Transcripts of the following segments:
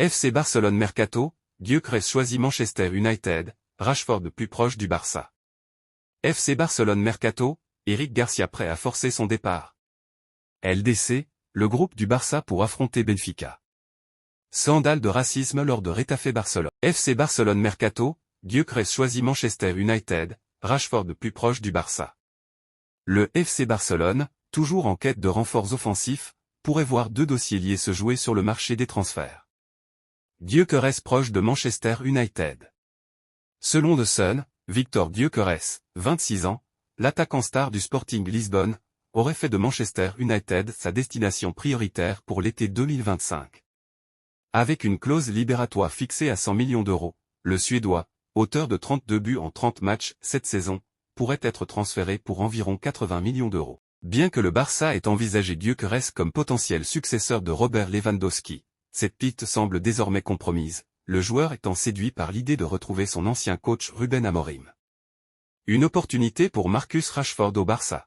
FC Barcelone Mercato, Gyökeres choisit Manchester United, Rashford plus proche du Barça. FC Barcelone Mercato, Eric Garcia prêt à forcer son départ. LDC, le groupe du Barça pour affronter Benfica. Scandale de racisme lors de Retafe Barcelone. FC Barcelone Mercato, Gyökeres choisit Manchester United, Rashford plus proche du Barça. Le FC Barcelone, toujours en quête de renforts offensifs, pourrait voir deux dossiers liés se jouer sur le marché des transferts. Gyökeres proche de Manchester United. Selon The Sun, Victor Gyökeres, 26 ans, l'attaquant star du Sporting Lisbonne, aurait fait de Manchester United sa destination prioritaire pour l'été 2025. Avec une clause libératoire fixée à 100 millions d'euros, le Suédois, auteur de 32 buts en 30 matchs cette saison, pourrait être transféré pour environ 80 millions d'euros. Bien que le Barça ait envisagé Gyökeres comme potentiel successeur de Robert Lewandowski, cette piste semble désormais compromise, le joueur étant séduit par l'idée de retrouver son ancien coach Ruben Amorim. Une opportunité pour Marcus Rashford au Barça.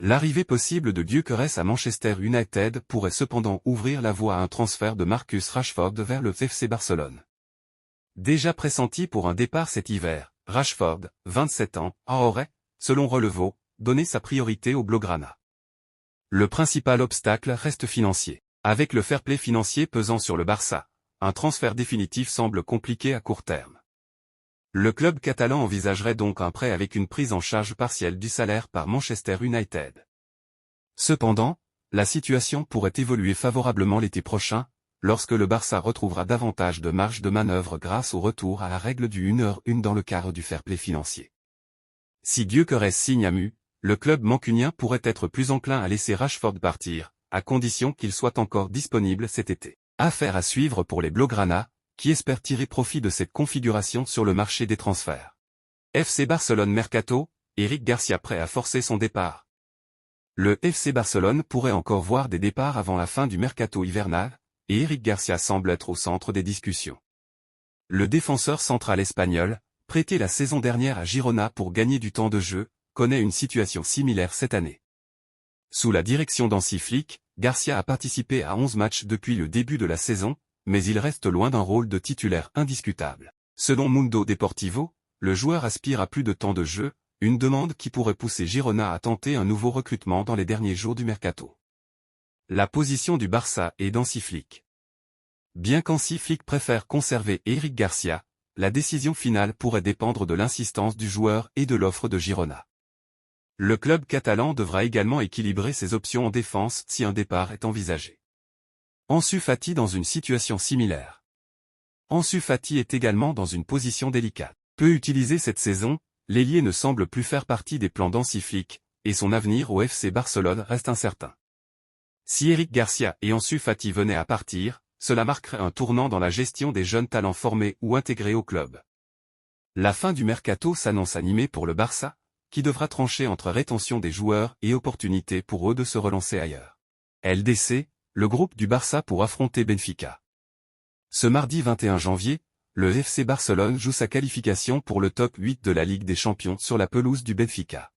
L'arrivée possible de Gyökeres à Manchester United pourrait cependant ouvrir la voie à un transfert de Marcus Rashford vers le FC Barcelone. Déjà pressenti pour un départ cet hiver, Rashford, 27 ans, aurait, selon Relevo, donné sa priorité au Blaugrana. Le principal obstacle reste financier. Avec le fair play financier pesant sur le Barça, un transfert définitif semble compliqué à court terme. Le club catalan envisagerait donc un prêt avec une prise en charge partielle du salaire par Manchester United. Cependant, la situation pourrait évoluer favorablement l'été prochain, lorsque le Barça retrouvera davantage de marge de manœuvre grâce au retour à la règle du 1h1 dans le cadre du fair play financier. Si Gyökeres signe à Mu, le club mancunien pourrait être plus enclin à laisser Rashford partir, à condition qu'il soit encore disponible cet été. Affaire à suivre pour les Blaugrana, qui espèrent tirer profit de cette configuration sur le marché des transferts. FC Barcelone Mercato, Eric Garcia prêt à forcer son départ. Le FC Barcelone pourrait encore voir des départs avant la fin du mercato hivernal, et Eric Garcia semble être au centre des discussions. Le défenseur central espagnol, prêté la saison dernière à Girona pour gagner du temps de jeu, connaît une situation similaire cette année. Sous la direction d'Hansi Flick, Garcia a participé à 11 matchs depuis le début de la saison, mais il reste loin d'un rôle de titulaire indiscutable. Selon Mundo Deportivo, le joueur aspire à plus de temps de jeu, une demande qui pourrait pousser Girona à tenter un nouveau recrutement dans les derniers jours du mercato. La position du Barça est d'Hansi Flick. Bien qu'Hansi Flick préfère conserver Eric Garcia, la décision finale pourrait dépendre de l'insistance du joueur et de l'offre de Girona. Le club catalan devra également équilibrer ses options en défense si un départ est envisagé. Ansu Fati dans une situation similaire. Ansu Fati est également dans une position délicate. Peu utilisé cette saison, l'ailier ne semble plus faire partie des plans d'Hansi Flick, et son avenir au FC Barcelone reste incertain. Si Eric Garcia et Ansu Fati venaient à partir, cela marquerait un tournant dans la gestion des jeunes talents formés ou intégrés au club. La fin du mercato s'annonce animée pour le Barça, qui devra trancher entre rétention des joueurs et opportunité pour eux de se relancer ailleurs. LDC, le groupe du Barça pour affronter Benfica. Ce mardi 21 janvier, le FC Barcelone joue sa qualification pour le top 8 de la Ligue des Champions sur la pelouse du Benfica.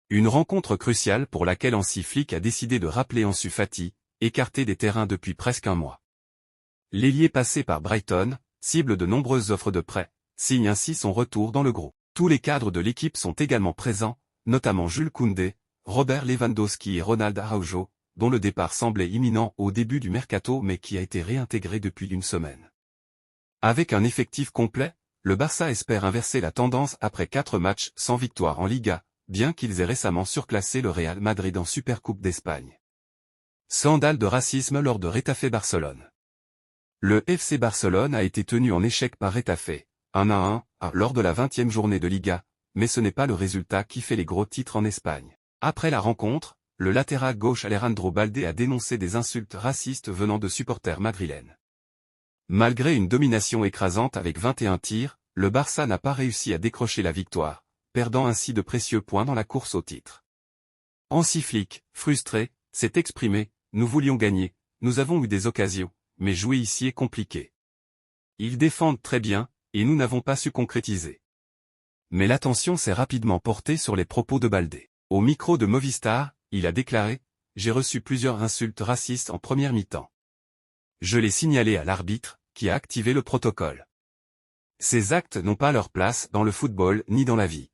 Une rencontre cruciale pour laquelle Hansi Flick a décidé de rappeler Ansu Fati, écarté des terrains depuis presque un mois. L'ailier passé par Brighton, cible de nombreuses offres de prêt, signe ainsi son retour dans le groupe. Tous les cadres de l'équipe sont également présents, notamment Jules Koundé, Robert Lewandowski et Ronald Araujo, dont le départ semblait imminent au début du mercato mais qui a été réintégré depuis une semaine. Avec un effectif complet, le Barça espère inverser la tendance après 4 matchs sans victoire en Liga, bien qu'ils aient récemment surclassé le Real Madrid en Supercoupe d'Espagne. Scandale de racisme lors de Retafe Barcelone. Le FC Barcelone a été tenu en échec par Retafe, 1-1, lors de la 20e journée de Liga, mais ce n'est pas le résultat qui fait les gros titres en Espagne. Après la rencontre, le latéral gauche Alejandro Balde a dénoncé des insultes racistes venant de supporters madrilènes. Malgré une domination écrasante avec 21 tirs, le Barça n'a pas réussi à décrocher la victoire, perdant ainsi de précieux points dans la course au titre. Hansi Flick, frustré, s'est exprimé, « Nous voulions gagner, nous avons eu des occasions, mais jouer ici est compliqué. Ils défendent très bien, et nous n'avons pas su concrétiser. » Mais l'attention s'est rapidement portée sur les propos de Balde. Au micro de Movistar, il a déclaré « J'ai reçu plusieurs insultes racistes en première mi-temps. Je l'ai signalé à l'arbitre, qui a activé le protocole. Ces actes n'ont pas leur place dans le football ni dans la vie.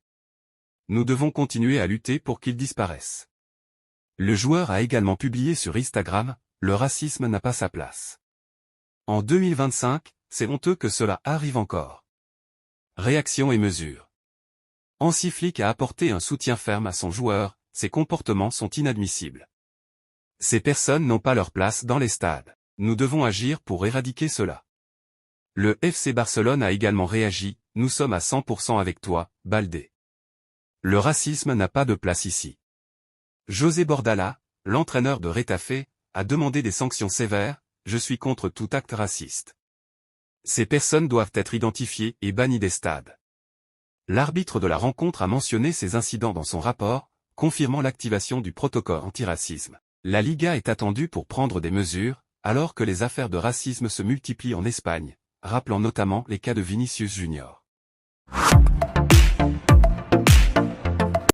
Nous devons continuer à lutter pour qu'ils disparaissent. Le joueur a également publié sur Instagram, le racisme n'a pas sa place. En 2025, c'est honteux que cela arrive encore. Réaction et mesures. Hansi Flick a apporté un soutien ferme à son joueur, ces comportements sont inadmissibles. Ces personnes n'ont pas leur place dans les stades. Nous devons agir pour éradiquer cela. Le FC Barcelone a également réagi, nous sommes à 100% avec toi, Baldé. Le racisme n'a pas de place ici. José Bordalás, l'entraîneur de Retafe, a demandé des sanctions sévères, je suis contre tout acte raciste. Ces personnes doivent être identifiées et bannies des stades. L'arbitre de la rencontre a mentionné ces incidents dans son rapport, confirmant l'activation du protocole antiracisme. La Liga est attendue pour prendre des mesures, alors que les affaires de racisme se multiplient en Espagne, rappelant notamment les cas de Vinicius Junior.